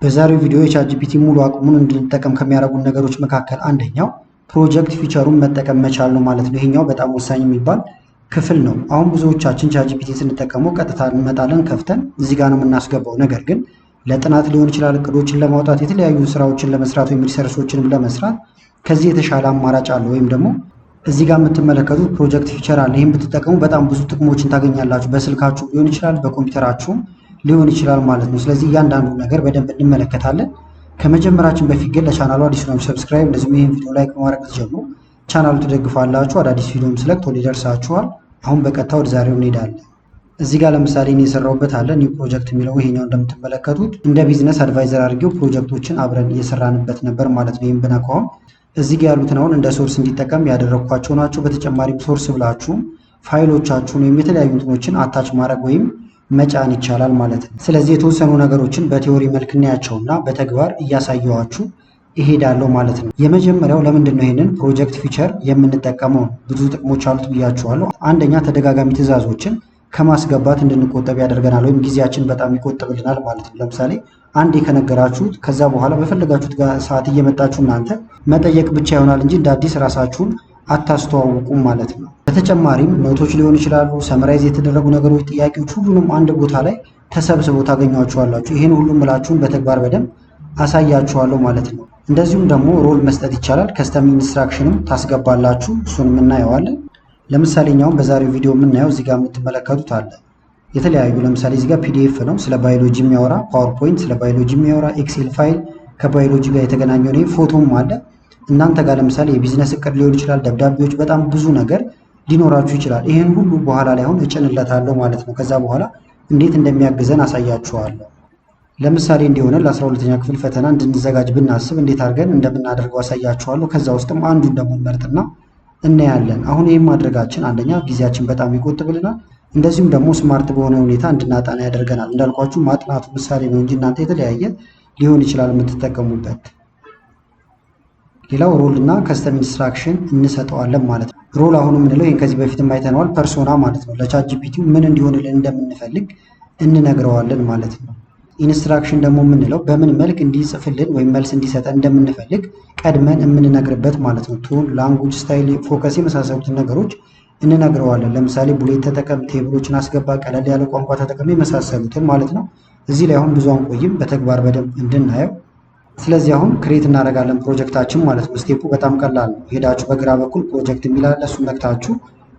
በዛሬው ቪዲዮ የቻትጂፒቲ ሙሉ አቅሙን እንድንጠቀም ከሚያደርጉን ነገሮች መካከል አንደኛው ፕሮጀክት ፊቸሩን መጠቀም መቻል ነው ማለት ነው። ይሄኛው በጣም ወሳኝ የሚባል ክፍል ነው። አሁን ብዙዎቻችን ቻትጂፒቲ ስንጠቀመው ቀጥታ እንመጣለን ከፍተን እዚህ ጋር ነው የምናስገባው። ነገር ግን ለጥናት ሊሆን ይችላል፣ እቅዶችን ለማውጣት፣ የተለያዩ ስራዎችን ለመስራት ወይም ሪሰርቾችንም ለመስራት ከዚህ የተሻለ አማራጭ አለ። ወይም ደግሞ እዚህ ጋር የምትመለከቱት ፕሮጀክት ፊቸር አለ። ይህም ብትጠቀሙ በጣም ብዙ ጥቅሞችን ታገኛላችሁ። በስልካችሁ ሊሆን ይችላል፣ በኮምፒውተራችሁም ሊሆን ይችላል ማለት ነው። ስለዚህ እያንዳንዱ ነገር በደንብ እንመለከታለን። ከመጀመራችን በፊት ግን ለቻናሉ አዲስ ናችሁ ሰብስክራይብ፣ እንደዚሁም ይህን ቪዲዮ ላይክ በማድረግ ጀምሩ። ቻናሉ ትደግፋላችሁ፣ አዳዲስ ቪዲዮም ስለቅ ቶሎ ይደርሳችኋል። አሁን በቀጥታ ወደ ዛሬው እንሄዳለን። እዚህ ጋር ለምሳሌ እኔ የሰራሁበት አለ ኒው ፕሮጀክት የሚለው ይሄኛው እንደምትመለከቱት እንደ ቢዝነስ አድቫይዘር አድርጌው ፕሮጀክቶችን አብረን እየሰራንበት ነበር ማለት ነው። ይህም ብነካውም እዚህ ጋር ያሉትን አሁን እንደ ሶርስ እንዲጠቀም ያደረግኳቸው ናቸው። በተጨማሪም ሶርስ ብላችሁም ፋይሎቻችሁን ወይም የተለያዩ እንትኖችን አታች ማድረግ ወይም መጫን ይቻላል ማለት ነው። ስለዚህ የተወሰኑ ነገሮችን በቲዮሪ መልክ እናያቸውና በተግባር እያሳየኋችሁ እሄዳለሁ ማለት ነው። የመጀመሪያው ለምንድን ነው ይሄንን ፕሮጀክት ፊቸር የምንጠቀመው? ብዙ ጥቅሞች አሉት ብያችኋለሁ። አንደኛ ተደጋጋሚ ትዕዛዞችን ከማስገባት እንድንቆጠብ ያደርገናል፣ ወይም ጊዜያችን በጣም ይቆጥብልናል ማለት ነው። ለምሳሌ አንዴ ከነገራችሁት ከዛ በኋላ በፈለጋችሁት ሰዓት እየመጣችሁ እናንተ መጠየቅ ብቻ ይሆናል እንጂ እንደ አዲስ ራሳችሁን አታስተዋውቁም ማለት ነው። በተጨማሪም ኖቶች ሊሆን ይችላሉ፣ ሰመራይዝ የተደረጉ ነገሮች፣ ጥያቄዎች፣ ሁሉንም አንድ ቦታ ላይ ተሰብስበው ታገኟቸዋላችሁ። ይህን ሁሉም ምላችሁን በተግባር በደንብ አሳያችኋለሁ ማለት ነው። እንደዚሁም ደግሞ ሮል መስጠት ይቻላል። ከስተም ኢንስትራክሽንም ታስገባላችሁ፣ እሱንም እናየዋለን። ለምሳሌ እኛውም በዛሬው ቪዲዮ የምናየው እዚህ ጋር የምትመለከቱት አለ የተለያዩ ለምሳሌ እዚህ ጋር ፒዲኤፍ ነው ስለ ባዮሎጂ የሚያወራ፣ ፓወርፖይንት ስለ ባዮሎጂ የሚያወራ፣ ኤክሴል ፋይል ከባዮሎጂ ጋር የተገናኘው ነው፣ ፎቶም አለ። እናንተ ጋር ለምሳሌ የቢዝነስ እቅድ ሊሆን ይችላል፣ ደብዳቤዎች፣ በጣም ብዙ ነገር ሊኖራችሁ ይችላል። ይሄን ሁሉ በኋላ ላይ አሁን እጭንለታለሁ ማለት ነው። ከዛ በኋላ እንዴት እንደሚያግዘን አሳያችኋለሁ። ለምሳሌ እንዲሆነ ለ12ኛ ክፍል ፈተና እንድንዘጋጅ ብናስብ እንዴት አድርገን እንደምናደርገው አሳያችኋለሁ። ከዛ ውስጥም አንዱን ደግሞ እንመርጥና እናያለን። አሁን ይህም ማድረጋችን አንደኛ ጊዜያችን በጣም ይቆጥብልናል፣ እንደዚሁም ደግሞ ስማርት በሆነ ሁኔታ እንድናጠና ያደርገናል። እንዳልኳችሁ ማጥናቱ ምሳሌ ነው እንጂ እናንተ የተለያየ ሊሆን ይችላል የምትጠቀሙበት። ሌላው ሮል እና ከስተም ኢንስትራክሽን እንሰጠዋለን ማለት ነው። ሮል አሁን የምንለው ይህን ከዚህ በፊትም አይተነዋል፣ ፐርሶና ማለት ነው። ለቻትጂፒቲው ምን እንዲሆንልን እንደምንፈልግ እንነግረዋለን ማለት ነው። ኢንስትራክሽን ደግሞ የምንለው በምን መልክ እንዲጽፍልን ወይም መልስ እንዲሰጠን እንደምንፈልግ ቀድመን የምንነግርበት ማለት ነው። ቱን፣ ላንጉጅ፣ ስታይል፣ ፎከስ የመሳሰሉትን ነገሮች እንነግረዋለን። ለምሳሌ ቡሌት ተጠቀም፣ ቴብሎችን አስገባ፣ ቀለል ያለ ቋንቋ ተጠቀም የመሳሰሉትን ማለት ነው። እዚህ ላይ አሁን ብዙ አንቆይም፣ በተግባር በደንብ እንድናየው። ስለዚህ አሁን ክሬት እናደርጋለን ፕሮጀክታችን ማለት ነው። ስቴፑ በጣም ቀላል ነው። ሄዳችሁ በግራ በኩል ፕሮጀክት የሚላለ እሱን ነክታችሁ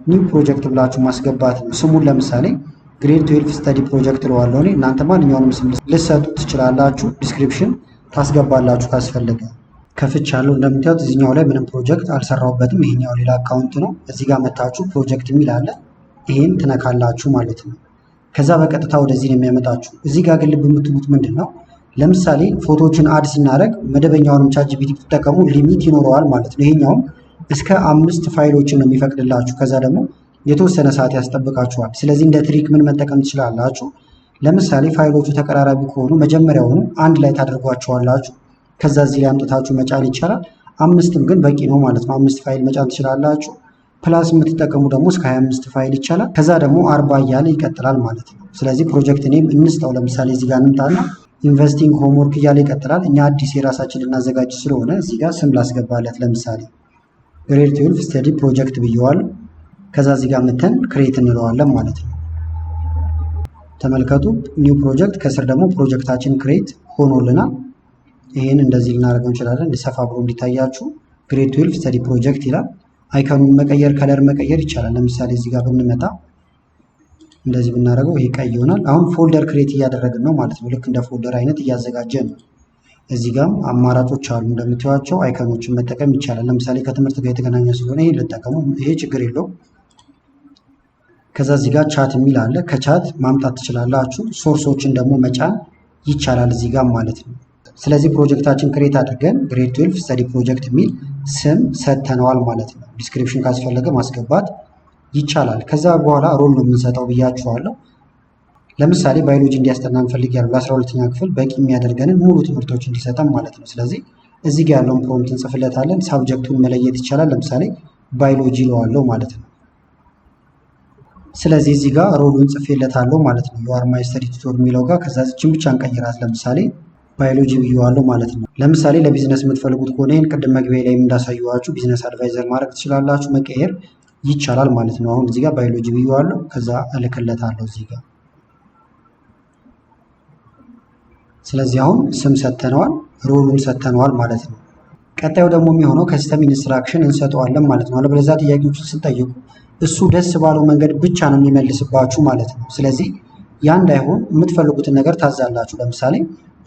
ኒው ፕሮጀክት ብላችሁ ማስገባት ነው። ስሙን ለምሳሌ ግሬድ 12 ስተዲ ፕሮጀክት ለዋለሁ እኔ። እናንተ ማንኛውንም ስም ልሰጡ ትችላላችሁ። ዲስክሪፕሽን ታስገባላችሁ ካስፈለገ። ከፍቻለሁ። እንደምታዩት እዚህኛው ላይ ምንም ፕሮጀክት አልሰራሁበትም። ይሄኛው ሌላ አካውንት ነው። እዚህ ጋር መታችሁ ፕሮጀክት የሚል አለ። ይሄን ትነካላችሁ ማለት ነው። ከዛ በቀጥታ ወደዚህ ነው የሚያመጣችሁ። እዚህ ጋር ግን ልብ የምትሉት ምንድን ነው? ለምሳሌ ፎቶዎችን አድ ስናደርግ መደበኛውንም ቻትጂፒቲ ብትጠቀሙ ሊሚት ይኖረዋል ማለት ነው። ይሄኛውም እስከ 5 ፋይሎችን ነው የሚፈቅድላችሁ። ከዛ ደግሞ የተወሰነ ሰዓት ያስጠብቃችኋል። ስለዚህ እንደ ትሪክ ምን መጠቀም ትችላላችሁ? ለምሳሌ ፋይሎቹ ተቀራራቢ ከሆኑ መጀመሪያውኑ አንድ ላይ ታደርጓቸዋላችሁ። ከዛ እዚህ ላይ አምጥታችሁ መጫን ይቻላል። 5ም ግን በቂ ነው ማለት ነው። 5 ፋይል መጫን ትችላላችሁ። ፕላስ የምትጠቀሙ ደግሞ እስከ 25 ፋይል ይቻላል። ከዛ ደግሞ 40 እያለ ይቀጥላል ማለት ነው። ስለዚህ ፕሮጀክት ኔም እንስጠው። ለምሳሌ እዚህ ጋር እንምጣና ኢንቨስቲንግ ሆምወርክ እያለ ይቀጥላል። እኛ አዲስ የራሳችን ልናዘጋጅ ስለሆነ እዚህ ጋር ስም ላስገባለት። ለምሳሌ ግሬድ 12 ስተዲ ፕሮጀክት ብየዋለሁ። ከዛ እዚህ ጋር መተን ክሬት እንለዋለን ማለት ነው። ተመልከቱ፣ ኒው ፕሮጀክት፣ ከስር ደግሞ ፕሮጀክታችን ክሬት ሆኖልናል። ይሄን እንደዚህ ልናደርገው እንችላለን። ሰፋ ብሎ እንዲታያችሁ ግሬድ 12 ስተዲ ፕሮጀክት ይላል። አይከኑን መቀየር፣ ከለር መቀየር ይቻላል። ለምሳሌ እዚህ ጋር ብንመጣ እንደዚህ ብናደርገው ይሄ ቀይ ይሆናል። አሁን ፎልደር ክሬት እያደረግን ነው ማለት ነው። ልክ እንደ ፎልደር አይነት እያዘጋጀን ነው። እዚህ ጋርም አማራጮች አሉ እንደምታዩቸው። አይከኖችን መጠቀም ይቻላል። ለምሳሌ ከትምህርት ጋር የተገናኘ ስለሆነ ይሄ ልጠቀሙ፣ ይሄ ችግር የለውም። ከዛ እዚህ ጋር ቻት የሚል አለ። ከቻት ማምጣት ትችላላችሁ። ሶርሶችን ደግሞ መጫን ይቻላል እዚህ ጋር ማለት ነው። ስለዚህ ፕሮጀክታችን ክሬት አድርገን ግሬድ 12 ስተዲ ፕሮጀክት የሚል ስም ሰጥተነዋል ማለት ነው። ዲስክሪፕሽን ካስፈለገ ማስገባት ይቻላል። ከዛ በኋላ ሮል ነው የምንሰጠው ብያችኋለሁ። ለምሳሌ ባዮሎጂ እንዲያስጠና እንፈልግ ያለው ለ12ኛ ክፍል በቂ የሚያደርገንን ሙሉ ትምህርቶች እንዲሰጠን ማለት ነው። ስለዚህ እዚህ ጋር ያለውን ፕሮምፕት እንጽፍለታለን። ሳብጀክቱን መለየት ይቻላል። ለምሳሌ ባዮሎጂ ለዋለው ማለት ነው። ስለዚህ እዚህ ጋር ሮሉን ጽፌለታለሁ ማለት ነው። ዩአር ማይ ስተዲ ቱቶር የሚለው ጋር ከዛ እችን ብቻ እንቀይራት። ለምሳሌ ባዮሎጂ ብየዋለሁ ማለት ነው። ለምሳሌ ለቢዝነስ የምትፈልጉት ከሆነ ይህን ቅድም መግቢያ ላይ እንዳሳየኋችሁ ቢዝነስ አድቫይዘር ማድረግ ትችላላችሁ፣ መቀየር ይቻላል ማለት ነው። አሁን እዚህ ጋር ባዮሎጂ ብየዋለሁ፣ ከዛ እልክለታለሁ እዚህ ጋር። ስለዚህ አሁን ስም ሰተነዋል፣ ሮሉን ሰተነዋል ማለት ነው። ቀጣዩ ደግሞ የሚሆነው ከስተም ኢንስትራክሽን እንሰጠዋለን ማለት ነው። አለበለዚያ ጥያቄዎችን ስንጠይቁ እሱ ደስ ባለው መንገድ ብቻ ነው የሚመልስባችሁ ማለት ነው። ስለዚህ ያ እንዳይሆን የምትፈልጉትን ነገር ታዛላችሁ። ለምሳሌ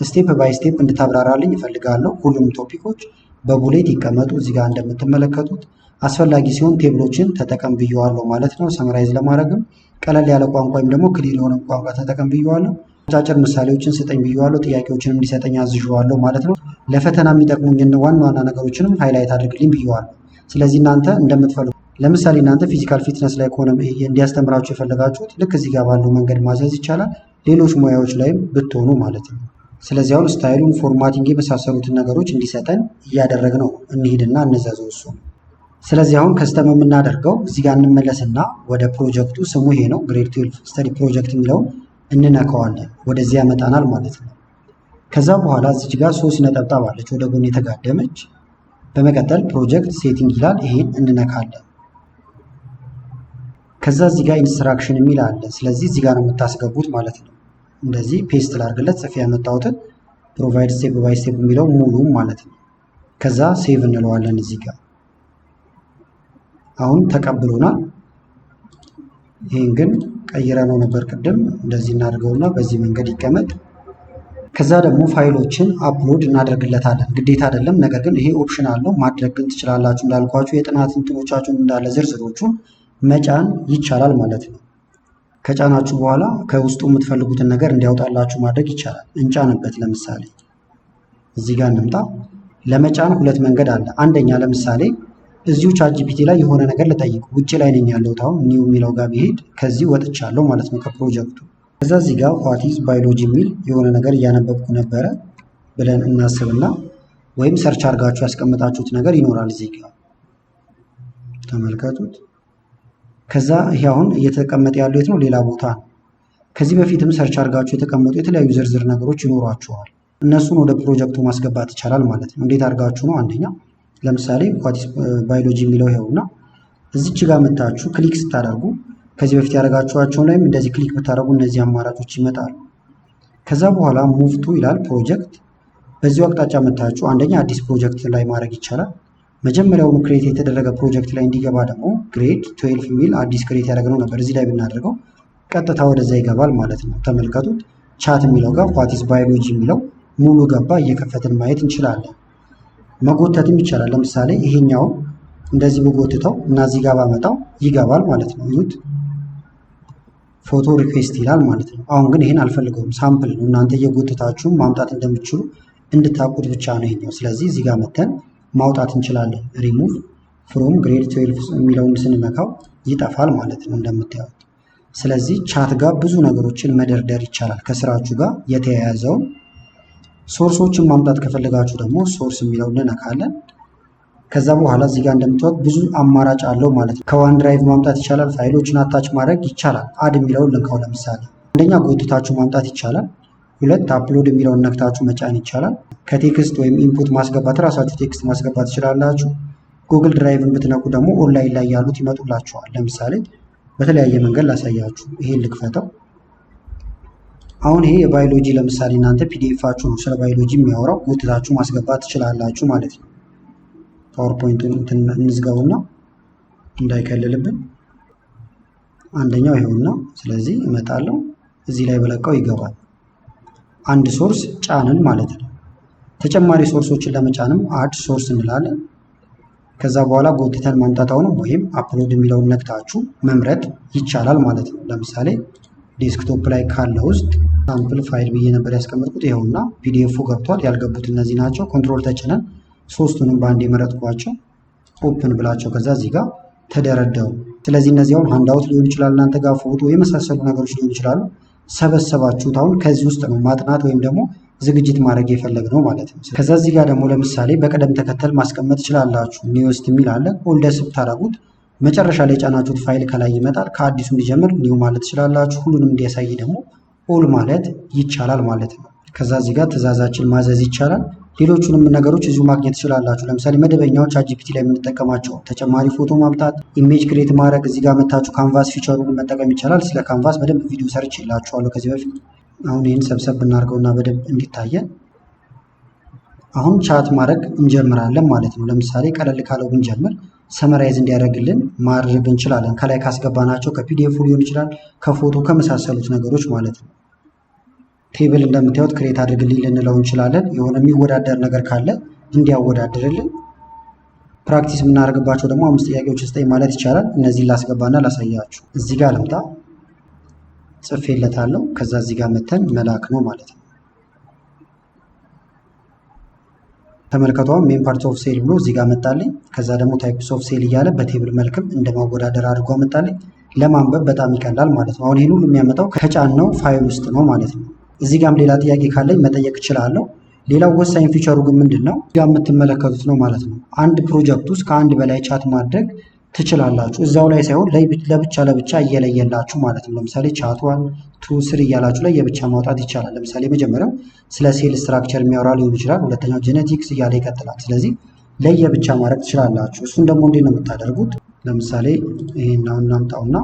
ስቴፕ ባይ ስቴፕ እንድታብራራልኝ እፈልጋለሁ። ሁሉም ቶፒኮች በቡሌት ይቀመጡ። እዚህ ጋር እንደምትመለከቱት አስፈላጊ ሲሆን ቴብሎችን ተጠቀም ብየዋለሁ ማለት ነው። ሰመራይዝ ለማድረግም ቀለል ያለ ቋንቋ ወይም ደግሞ ክሊር የሆነ ቋንቋ ተጠቀም ብየዋለሁ። አጫጭር ምሳሌዎችን ስጠኝ ብየዋለሁ። ጥያቄዎችን እንዲሰጠኝ አዝዤዋለሁ ማለት ነው። ለፈተና የሚጠቅሙኝን ዋና ዋና ነገሮችንም ሃይላይት አድርግልኝ ብየዋለሁ። ስለዚህ እናንተ እንደምትፈልጉ ለምሳሌ እናንተ ፊዚካል ፊትነስ ላይ ከሆነ እንዲያስተምራችሁ የፈለጋችሁት ልክ እዚህ ጋር ባለው መንገድ ማዘዝ ይቻላል። ሌሎች ሙያዎች ላይም ብትሆኑ ማለት ነው። ስለዚህ አሁን ስታይሉን፣ ፎርማቲንግ የመሳሰሉትን ነገሮች እንዲሰጠን እያደረግነው እንሂድና እንዘዘው እሱ። ስለዚህ አሁን ከስተም የምናደርገው እዚህ ጋር እንመለስና ወደ ፕሮጀክቱ ስሙ ይሄ ነው፣ ግሬድ 12 ስተዲ ፕሮጀክት የሚለውን እንነካዋለን። ወደዚህ ያመጣናል ማለት ነው። ከዛ በኋላ እዚች ጋር 3 ነጠብጣብ አለች ወደ ጎን የተጋደመች። በመቀጠል ፕሮጀክት ሴቲንግ ይላል፣ ይሄን እንነካለን። ከዛ እዚህ ጋር ኢንስትራክሽን የሚል አለ። ስለዚህ እዚህ ጋር ነው የምታስገቡት ማለት ነው። እንደዚህ ፔስት ላድርግለት ጽፌ ያመጣሁትን ፕሮቫይድ ስቴፕ ባይ ስቴፕ የሚለው ሙሉ ማለት ነው። ከዛ ሴቭ እንለዋለን እዚህ ጋር። አሁን ተቀብሎናል። ይህን ግን ቀይረ ነው ነበር ቅድም። እንደዚህ እናድርገውና በዚህ መንገድ ይቀመጥ። ከዛ ደግሞ ፋይሎችን አፕሎድ እናደርግለታለን። ግዴታ አይደለም፣ ነገር ግን ይሄ ኦፕሽን አለው። ማድረግ ግን ትችላላችሁ። እንዳልኳችሁ የጥናት እንትኖቻችሁን እንዳለ ዝርዝሮቹን መጫን ይቻላል ማለት ነው። ከጫናችሁ በኋላ ከውስጡ የምትፈልጉትን ነገር እንዲያወጣላችሁ ማድረግ ይቻላል። እንጫንበት። ለምሳሌ እዚህ ጋር እንምጣ። ለመጫን 2 መንገድ አለ። አንደኛ ለምሳሌ እዚሁ ቻትጂፒቲ ላይ የሆነ ነገር ልጠይቅ፣ ውጭ ላይ ነኝ ያለሁት አሁን ኒው የሚለው ጋር ቢሄድ ከዚህ ወጥቻለሁ ማለት ነው ከፕሮጀክቱ። ከዛ እዚህ ጋር ዋት ኢዝ ባዮሎጂ የሚል የሆነ ነገር እያነበብኩ ነበረ ብለን እናስብና ወይም ሰርች አድርጋችሁ ያስቀመጣችሁት ነገር ይኖራል እዚህ ጋር ተመልከቱት። ከዛ ይሄ አሁን እየተቀመጠ ያለው የት ነው? ሌላ ቦታ ነው። ከዚህ በፊትም ሰርች አድርጋችሁ የተቀመጡ የተለያዩ ዝርዝር ነገሮች ይኖሯችኋል። እነሱን ወደ ፕሮጀክቱ ማስገባት ይቻላል ማለት ነው። እንዴት አድርጋችሁ ነው? አንደኛ ለምሳሌ ዋት ኢዝ ባዮሎጂ የሚለው ይኸውና እዚች ጋር መታችሁ ክሊክ ስታደርጉ ከዚህ በፊት ያደረጋችኋቸውን ላይም እንደዚህ ክሊክ ብታደርጉ እነዚህ አማራጮች ይመጣሉ። ከዛ በኋላ ሙቭ ቱ ይላል ፕሮጀክት። በዚሁ አቅጣጫ መታችሁ አንደኛ አዲስ ፕሮጀክት ላይ ማድረግ ይቻላል። መጀመሪያውኑ ክሬት የተደረገ ፕሮጀክት ላይ እንዲገባ ደግሞ ግሬድ 12 የሚል አዲስ ክሬት ያደረግነው ነበር። እዚህ ላይ ብናደርገው ቀጥታ ወደዛ ይገባል ማለት ነው። ተመልከቱት። ቻት የሚለው ጋር ዋት ኢዝ ባዮሎጂ የሚለው ሙሉ ገባ። እየከፈትን ማየት እንችላለን። መጎተትም ይቻላል። ለምሳሌ ይሄኛው እንደዚህ በጎትተው እና እዚህ ጋር ባመጣው ይገባል ማለት ነው። ይሁት ፎቶ ሪኩዌስት ይላል ማለት ነው። አሁን ግን ይሄን አልፈልገውም፣ ሳምፕል ነው። እናንተ እየጎትታችሁ ማምጣት እንደምትችሉ እንድታውቁት ብቻ ነው ይሄኛው። ስለዚህ እዚህ ጋር መተን ማውጣት እንችላለን። ሪሙቭ ፍሮም ግሬድ 12 የሚለውን ስንነካው ይጠፋል ማለት ነው እንደምታዩት። ስለዚህ ቻት ጋር ብዙ ነገሮችን መደርደር ይቻላል ከስራችሁ ጋር የተያያዘውን። ሶርሶችን ማምጣት ከፈለጋችሁ ደግሞ ሶርስ የሚለውን እንነካለን። ከዛ በኋላ እዚህ ጋር እንደምታዩት ብዙ አማራጭ አለው ማለት ነው። ከዋን ድራይቭ ማምጣት ይቻላል። ፋይሎችን አታች ማድረግ ይቻላል። አድ የሚለውን ልንካው። ለምሳሌ አንደኛ ጎትታችሁ ማምጣት ይቻላል። 2 አፕሎድ የሚለውን ነክታችሁ መጫን ይቻላል። ከቴክስት ወይም ኢንፑት ማስገባት ራሳችሁ ቴክስት ማስገባት ትችላላችሁ። ጉግል ድራይቭን ብትነኩ ደግሞ ኦንላይን ላይ ያሉት ይመጡላችኋል። ለምሳሌ በተለያየ መንገድ ላሳያችሁ። ይሄን ልክፈተው። አሁን ይሄ የባዮሎጂ ለምሳሌ እናንተ ፒዲኤፋችሁ ነው ስለ ባዮሎጂ የሚያወራው፣ ጎትታችሁ ማስገባት ትችላላችሁ ማለት ነው። ፓወርፖይንቱን እንዝጋውና እንዳይከልልብን አንደኛው ይሄውና። ስለዚህ እመጣለሁ እዚህ ላይ በለቀው ይገባል። አንድ ሶርስ ጫንን ማለት ነው። ተጨማሪ ሶርሶችን ለመጫንም አድ ሶርስ እንላለን። ከዛ በኋላ ጎትተን ማምጣታውንም ወይም አፕሎድ የሚለውን ነክታችሁ መምረጥ ይቻላል ማለት ነው። ለምሳሌ ዴስክቶፕ ላይ ካለ ውስጥ ሳምፕል ፋይል ብዬ ነበር ያስቀመጥኩት። ይኸውና ፒዲኤፉ ገብቷል። ያልገቡት እነዚህ ናቸው። ኮንትሮል ተጭነን ሶስቱንም በአንድ የመረጥኳቸው ኦፕን ብላቸው ከዛ እዚህ ጋር ተደረደሩ። ስለዚህ እነዚህ አሁን ሃንዳውት ሊሆን ይችላል፣ እናንተ ጋር ፎቶ የመሳሰሉ ነገሮች ሊሆን ይችላሉ። ሰበሰባችሁት አሁን ከዚህ ውስጥ ነው ማጥናት ወይም ደግሞ ዝግጅት ማድረግ የፈለግነው ማለት ነው። ከዛ እዚህ ጋር ደግሞ ለምሳሌ በቅደም ተከተል ማስቀመጥ ትችላላችሁ። ኒውስት የሚል አለ። ኦልደስ ብታደርጉት መጨረሻ ላይ የጫናችሁት ፋይል ከላይ ይመጣል። ከአዲሱ እንዲጀምር ኒው ማለት ትችላላችሁ። ሁሉንም እንዲያሳይ ደግሞ ኦል ማለት ይቻላል ማለት ነው። ከዛ እዚህ ጋር ትዕዛዛችን ማዘዝ ይቻላል። ሌሎቹንም ነገሮች እዚሁ ማግኘት ትችላላችሁ። ለምሳሌ መደበኛው ቻትጂፒቲ ላይ የምንጠቀማቸው ተጨማሪ ፎቶ ማምጣት፣ ኢሜጅ ክሬት ማድረግ፣ እዚህ ጋር መታችሁ ካንቫስ ፊቸሩን መጠቀም ይቻላል። ስለ ካንቫስ በደንብ ቪዲዮ ሰርች ይላችኋለሁ ከዚህ በፊት። አሁን ይህን ሰብሰብ እናድርገውና በደንብ እንዲታየን አሁን ቻት ማድረግ እንጀምራለን ማለት ነው። ለምሳሌ ቀለል ካለው ብንጀምር ሰመራይዝ እንዲያደርግልን ማድረግ እንችላለን። ከላይ ካስገባናቸው ከፒዲኤፍ ሊሆን ይችላል፣ ከፎቶ ከመሳሰሉት ነገሮች ማለት ነው። ቴብል እንደምታዩት ክሬት አድርግልኝ ልንለው እንችላለን። የሆነ የሚወዳደር ነገር ካለ እንዲያወዳድርልን። ፕራክቲስ የምናደርግባቸው ደግሞ 5 ጥያቄዎች ስጠኝ ማለት ይቻላል። እነዚህን ላስገባና ላሳያችሁ። እዚህ ጋር ልምጣ፣ ጽፌለታለሁ። ከዛ እዚህ ጋር መተን መላክ ነው ማለት ነው። ተመልከቷ ሜን ፓርት ኦፍ ሴል ብሎ እዚህ ጋር መጣልኝ። ከዛ ደግሞ ታይፕስ ኦፍ ሴል እያለ በቴብል መልክም እንደማወዳደር አድርጎ መጣልኝ። ለማንበብ በጣም ይቀላል ማለት ነው። አሁን ይህን ሁሉ የሚያመጣው ከጫነው ፋይል ውስጥ ነው ማለት ነው። እዚህ ጋርም ሌላ ጥያቄ ካለኝ መጠየቅ እችላለሁ። ሌላው ወሳኝ ፊቸሩ ግን ምንድን ነው? እዚህ ጋር የምትመለከቱት ነው ማለት ነው። አንድ ፕሮጀክት ውስጥ ከአንድ በላይ ቻት ማድረግ ትችላላችሁ። እዛው ላይ ሳይሆን ለብቻ እየለየላችሁ ማለት ነው። ለምሳሌ ቻት 1 2 3 እያላችሁ ላይ የብቻ ማውጣት ይቻላል። ለምሳሌ መጀመሪያው ስለ ሴል ስትራክቸር የሚያወራ ሊሆን ይችላል። ሁለተኛው ጄኔቲክስ እያለ ይቀጥላል። ስለዚህ ለየብቻ ማድረግ ትችላላችሁ። እሱን ደግሞ እንዴት ነው የምታደርጉት? ለምሳሌ ይሄን አሁን እናምጣውና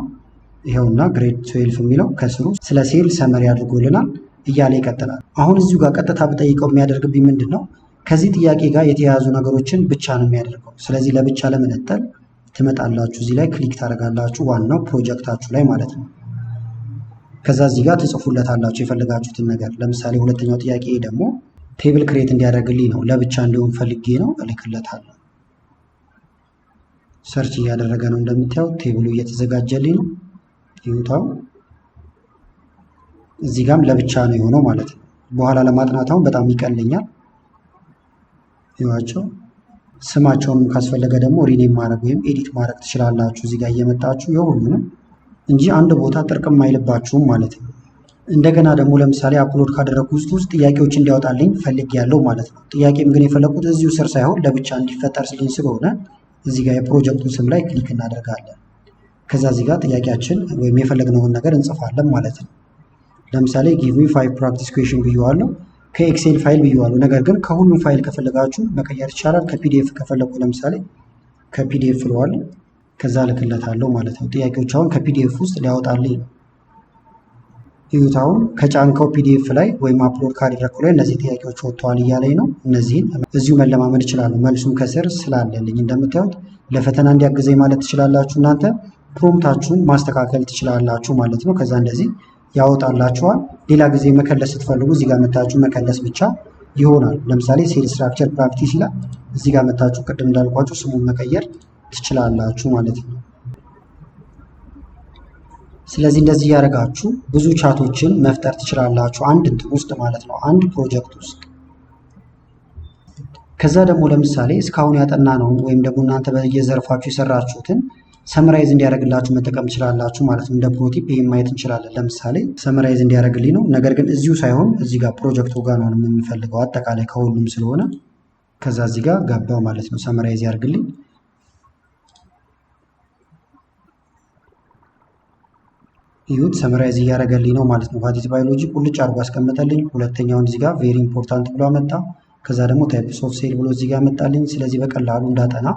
ይሄውና ግሬድ 12 የሚለው ከስሩ ስለ ሴል ሰመሪ አድርጎልናል እያለ ይቀጥላል። አሁን እዚሁ ጋር ቀጥታ ብጠይቀው የሚያደርግብኝ ምንድን ነው? ከዚህ ጥያቄ ጋር የተያያዙ ነገሮችን ብቻ ነው የሚያደርገው። ስለዚህ ለብቻ ለመነጠል ትመጣላችሁ፣ እዚህ ላይ ክሊክ ታደርጋላችሁ፣ ዋናው ፕሮጀክታችሁ ላይ ማለት ነው። ከዛ እዚህ ጋር ትጽፉለታላችሁ የፈለጋችሁትን ነገር። ለምሳሌ ሁለተኛው ጥያቄ ደግሞ ቴብል ክሬት እንዲያደርግልኝ ነው፣ ለብቻ እንዲሆን ፈልጌ ነው፣ እልክለታለሁ። ሰርች እያደረገ ነው እንደምታዩት፣ ቴብሉ እየተዘጋጀልኝ ነው። ይሁታው እዚህ ጋርም ለብቻ ነው የሆነው ማለት ነው። በኋላ ለማጥናት አሁን በጣም ይቀለኛል። ይዋቸው ስማቸውንም ካስፈለገ ደግሞ ሪኔም ማድረግ ወይም ኤዲት ማድረግ ትችላላችሁ እዚህ ጋር እየመጣችሁ የሁሉንም እንጂ አንድ ቦታ ጥርቅም አይልባችሁም ማለት ነው። እንደገና ደግሞ ለምሳሌ አፕሎድ ካደረኩት ውስጥ ጥያቄዎች እንዲያወጣልኝ ፈልጌያለሁ ማለት ነው። ጥያቄም ግን የፈለኩት እዚሁ ስር ሳይሆን ለብቻ እንዲፈጠር ስልኝ ስለሆነ እዚህ ጋር የፕሮጀክቱ ስም ላይ ክሊክ እናደርጋለን። ከዛ እዚህ ጋር ጥያቄያችን ወይም የፈለግነውን ነገር እንጽፋለን ማለት ነው። ለምሳሌ ጊቭ ሚ 5 ፕራክቲስ ኩዌሽን ብየዋለሁ። ከኤክሴል ፋይል ብየዋለሁ። ነገር ግን ከሁሉም ፋይል ከፈለጋችሁ መቀየር ይቻላል። ከፒዲኤፍ ከፈለኩ ለምሳሌ ከፒዲኤፍ ብለዋል። ከዛ ልክለታለሁ ማለት ነው። ጥያቄዎች አሁን ከፒዲኤፍ ውስጥ ሊያወጣልኝ ነው። ይሁት አሁን ከጫንከው ፒዲኤፍ ላይ ወይም አፕሎድ ካደረግኩ ላይ እነዚህ ጥያቄዎች ወጥተዋል እያለኝ ነው። እነዚህን እዚሁ መለማመድ ይችላሉ። መልሱም ከስር ስላለልኝ እንደምታዩት ለፈተና እንዲያግዘኝ ማለት ትችላላችሁ። እናንተ ፕሮምታችሁን ማስተካከል ትችላላችሁ ማለት ነው። ከዛ እንደዚህ ያወጣላችኋል። ሌላ ጊዜ መከለስ ስትፈልጉ እዚህ ጋር መታችሁ መከለስ ብቻ ይሆናል። ለምሳሌ ሴል ስትራክቸር ፕራክቲስ ይላል። እዚህ ጋር መታችሁ ቅድም እንዳልኳችሁ ስሙን መቀየር ትችላላችሁ ማለት ነው። ስለዚህ እንደዚህ ያደረጋችሁ ብዙ ቻቶችን መፍጠር ትችላላችሁ አንድ እንትን ውስጥ ማለት ነው፣ አንድ ፕሮጀክት ውስጥ። ከዛ ደግሞ ለምሳሌ እስካሁን ያጠናነውን ወይም ደግሞ እናንተ በየዘርፋችሁ የሰራችሁትን ሰመራይዝ እንዲያደርግላችሁ መጠቀም ትችላላችሁ ማለት ነው። እንደ ፕሮቲፕ ይሄን ማየት እንችላለን። ለምሳሌ ሰመራይዝ እንዲያደርግልኝ ነው። ነገር ግን እዚሁ ሳይሆን እዚህ ጋር ፕሮጀክቱ ጋር ነው የምንፈልገው አጠቃላይ ከሁሉም ስለሆነ ከዛ እዚህ ጋር ገባው ማለት ነው። ሰመራይዝ ያደርግልኝ። ይሁት ሰመራይዝ እያደረገልኝ ነው ማለት ነው። ቫቲት ባዮሎጂ ቁልጭ አድርጎ አስቀመጠልኝ። ሁለተኛውን እዚህ ጋር ቬሪ ኢምፖርታንት ብሎ አመጣ። ከዛ ደግሞ ታይፕስ ኦፍ ሴል ብሎ እዚህ ጋር መጣልኝ። ስለዚህ በቀላሉ እንዳጠና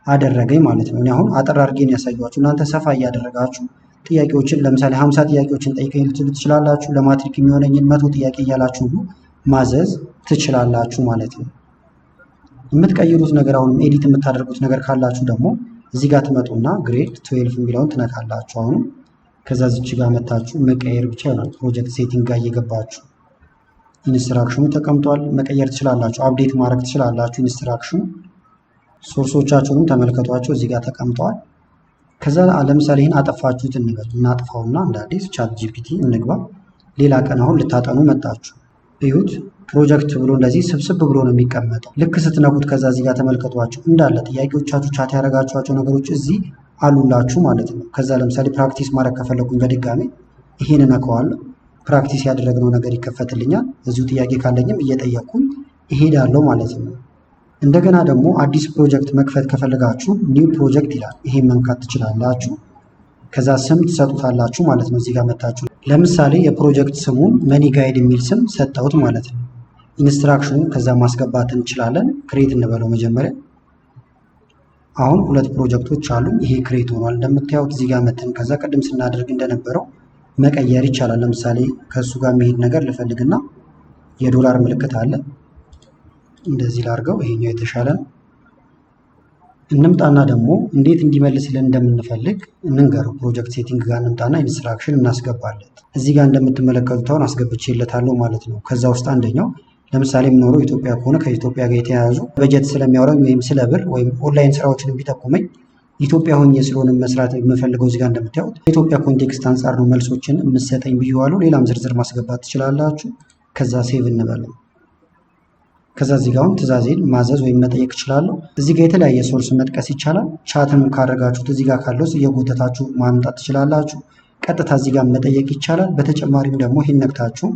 አደረገኝ ማለት ነው። እኔ አሁን አጠር አድርጌን ያሳያችሁ። እናንተ ሰፋ እያደረጋችሁ ጥያቄዎችን ለምሳሌ 50 ጥያቄዎችን ጠይቀኝ ልትሉ ትችላላችሁ። ለማትሪክ የሚሆነኝን 100 ጥያቄ እያላችሁ ሁሉ ማዘዝ ትችላላችሁ ማለት ነው። የምትቀይሩት ነገር አሁንም ኤዲት የምታደርጉት ነገር ካላችሁ ደግሞ እዚህ ጋር ትመጡና ግሬድ 12 የሚለውን ትነካላችሁ። አሁንም ከዛ እዚች ጋር መታችሁ መቀየር ብቻ ይሆናል። ፕሮጀክት ሴቲንግ ጋር እየገባችሁ ኢንስትራክሽኑ ተቀምጧል፣ መቀየር ትችላላችሁ፣ አፕዴት ማድረግ ትችላላችሁ። ኢንስትራክሽኑ ሶርሶቻችሁንም ተመልከቷቸው እዚህ ጋር ተቀምጠዋል። ከዛ ለምሳሌ ይህን አጠፋችሁት እንበል፣ እናጥፋውና እንደ አዲስ ቻት ጂፒቲ እንግባ። ሌላ ቀን አሁን ልታጠኑ መጣችሁ፣ እዩት። ፕሮጀክት ብሎ እንደዚህ ስብስብ ብሎ ነው የሚቀመጠው። ልክ ስትነኩት ከዛ እዚህ ጋር ተመልከቷቸው እንዳለ ጥያቄዎቻችሁ ቻት ያደረጋችኋቸው ነገሮች እዚህ አሉላችሁ ማለት ነው። ከዛ ለምሳሌ ፕራክቲስ ማድረግ ከፈለጉኝ በድጋሚ ይሄን እነካዋለሁ። ፕራክቲስ ያደረግነው ነገር ይከፈትልኛል። እዚሁ ጥያቄ ካለኝም እየጠየቅኩኝ እሄዳለሁ ማለት ነው። እንደገና ደግሞ አዲስ ፕሮጀክት መክፈት ከፈለጋችሁ ኒው ፕሮጀክት ይላል። ይሄን መንካት ትችላላችሁ። ከዛ ስም ትሰጡታላችሁ ማለት ነው። እዚህ ጋር መታችሁ ለምሳሌ የፕሮጀክት ስሙን መኒ ጋይድ የሚል ስም ሰጠሁት ማለት ነው። ኢንስትራክሽኑ ከዛ ማስገባት እንችላለን። ክሬት እንበለው መጀመሪያ። አሁን ሁለት ፕሮጀክቶች አሉ። ይሄ ክሬት ሆኗል እንደምታዩት። እዚህ ጋር መተን ከዛ ቅድም ስናደርግ እንደነበረው መቀየር ይቻላል። ለምሳሌ ከእሱ ጋር የሚሄድ ነገር ልፈልግና የዶላር ምልክት አለ፣ እንደዚህ ላድርገው። ይሄኛው የተሻለ ነው። እንምጣና ደግሞ እንዴት እንዲመልስልን እንደምንፈልግ እንንገረው። ፕሮጀክት ሴቲንግ ጋር እንምጣና ኢንስትራክሽን እናስገባለት። እዚህ ጋር እንደምትመለከቱት አሁን አስገብቼለታለሁ ማለት ነው። ከዛ ውስጥ አንደኛው ለምሳሌ የምኖረው ኢትዮጵያ ከሆነ ከኢትዮጵያ ጋር የተያያዙ በጀት ስለሚያወራኝ ወይም ስለ ብር ወይም ኦንላይን ስራዎችን ቢጠቁመኝ ኢትዮጵያ ሆኜ ስለሆነ መስራት የምፈልገው እዚህ ጋር እንደምታዩት የኢትዮጵያ ኮንቴክስት አንጻር ነው መልሶችን የምሰጠኝ ብዬዋለሁ። ሌላም ዝርዝር ማስገባት ትችላላችሁ። ከዛ ሴቭ እንበለው። ከዛ እዚህ ጋር አሁን ትዕዛዜን ማዘዝ ወይም መጠየቅ እችላለሁ። እዚህ ጋር የተለያየ ሶርስ መጥቀስ ይቻላል። ቻትም ካደረጋችሁት እዚህ ጋር ካለው እየጎተታችሁ ማምጣት ትችላላችሁ። ቀጥታ እዚህ ጋር መጠየቅ ይቻላል። በተጨማሪም ደግሞ ይህን ነክታችሁ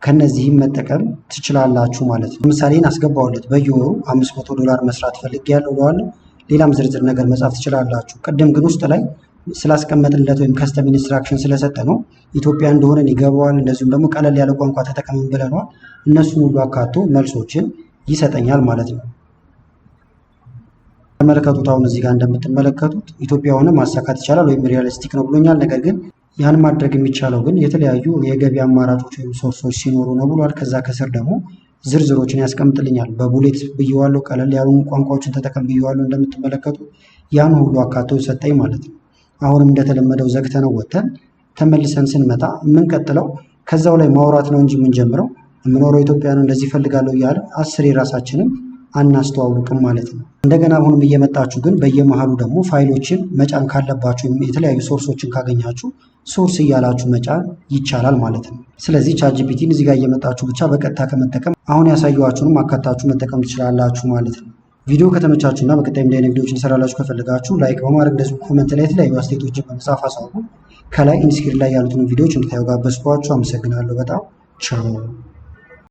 ከነዚህም መጠቀም ትችላላችሁ ማለት ነው። ለምሳሌ አስገባውለት በየወሩ $500 መስራት ፈልጌያለሁ ብለዋለሁ። ሌላም ዝርዝር ነገር መጻፍ ትችላላችሁ። ቅድም ግን ውስጥ ላይ ስላስቀመጥንለት ወይም ከስተም ኢንስትራክሽን ስለሰጠ ነው ኢትዮጵያ እንደሆነ ይገባዋል። እንደዚሁም ደግሞ ቀለል ያለ ቋንቋ ተጠቀምን ብለናል። እነሱን ሁሉ አካቶ መልሶችን ይሰጠኛል ማለት ነው። ተመለከቱት። አሁን እዚህ ጋር እንደምትመለከቱት ኢትዮጵያ ሆነ ማሳካት ይቻላል ወይም ሪያሊስቲክ ነው ብሎኛል። ነገር ግን ያን ማድረግ የሚቻለው ግን የተለያዩ የገቢ አማራጮች ወይም ሶርሶች ሲኖሩ ነው ብሏል። ከዛ ከስር ደግሞ ዝርዝሮችን ያስቀምጥልኛል። በቡሌት ብየዋለሁ። ቀለል ያሉ ቋንቋዎችን ተጠቀም ብየዋለሁ። እንደምትመለከቱት ያን ሁሉ አካቶ ሰጠኝ ማለት ነው። አሁንም እንደተለመደው ዘግተነው ወጥተን ተመልሰን ስንመጣ የምንቀጥለው ከዛው ላይ ማውራት ነው እንጂ የምንጀምረው የምኖረው ኢትዮጵያ ነው እንደዚህ ፈልጋለሁ እያለ 10 የራሳችንን አናስተዋውቅም ማለት ነው። እንደገና አሁንም እየመጣችሁ ግን በየመሃሉ ደግሞ ፋይሎችን መጫን ካለባችሁ የተለያዩ ሶርሶችን ካገኛችሁ ሶርስ እያላችሁ መጫን ይቻላል ማለት ነው። ስለዚህ ቻትጂፒቲን እዚህ ጋር እየመጣችሁ ብቻ በቀጥታ ከመጠቀም አሁን ያሳየኋችሁንም አካታችሁ መጠቀም ትችላላችሁ ማለት ነው። ቪዲዮ ከተመቻችሁና በቀጣይ እንዲህ አይነት ቪዲዮዎችን እንሰራላችሁ ከፈለጋችሁ ላይክ በማድረግ እንደዚሁ ኮመንት ላይ የተለያዩ አስተያየቶችን በመጻፍ አሳውቁ። ከላይ ኢንስክሪን ላይ ያሉትን ቪዲዮዎች እንድታዩ ጋበዝኳችሁ። አመሰግናለሁ በጣም ቻው።